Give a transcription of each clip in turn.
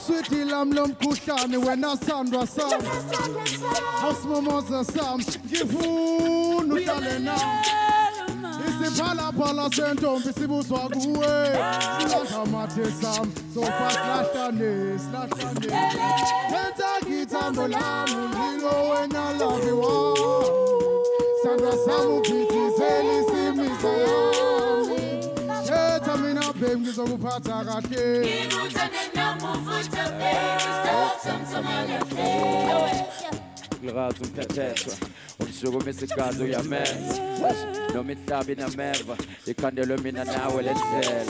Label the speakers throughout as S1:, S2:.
S1: Sweetie lam lam kushani when I Sandra Sam. Osmomosa Sam. Gifu nutalena. Isi pala pala sentom bisibu swaguwe. Silata mate Sam. So fast slash tane. Kentucky tambolamu hero when I love you. Sandra Samu piti zeli simi sayami. Cheta mina baby ngizokuphatha kahle.
S2: Glerato un piacesso, un sugo messicato yamenza. Non mi stavi na merva, e quando illumina nawe le stelle.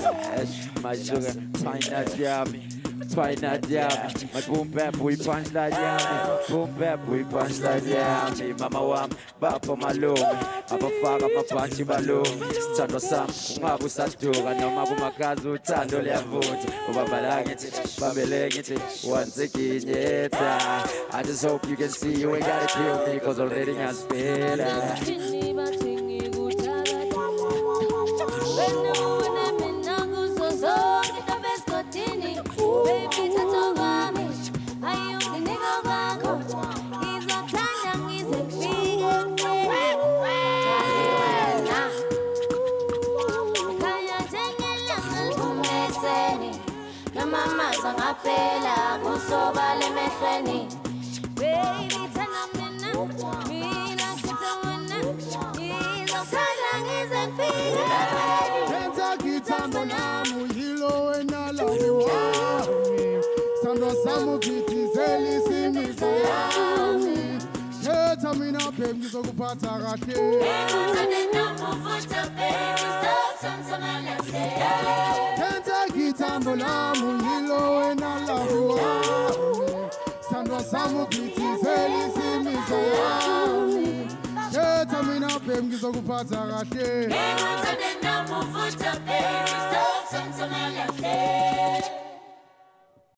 S2: My sugar, fine as yummy. Fine diami, my boom bap, we punch like yummy. Boom bap, we punch like yummy. Mama wam, bapa malumi. Abafaka mapanchi balumi. Sithandwa sami, ungabe usaduka noma kumakazi uthando liyavutha. Ubabala ngithi, babele ngithi, once again yetha. I just hope you can see you ain't gotta kill me, cause already ngaspela.
S3: Ngapela kusobala emehlweni baby thana mina ngithe wena ngizokhanya ngize ngifike
S1: Kentucky tambolamu hilo wena labiwami Sandra Samu piti zeli simi sayami Cheta mina baby ngizokuphatha kahle Kentucky tambolamu hilo wena labiwami Sandra Samu piti zeli simi sayami Cheta mina baby ngizokuphatha kahle